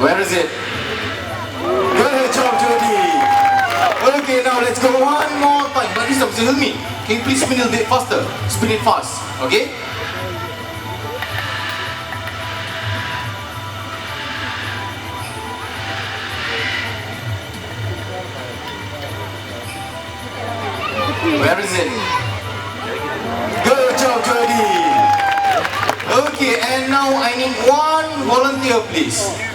Where is it? Good job, Jody. Okay, now let's go one more time. But this time, help me. Can you please spin it a bit faster? Spin it fast, okay? Where is it? Good job, Jody. Okay, and now I need one volunteer, please.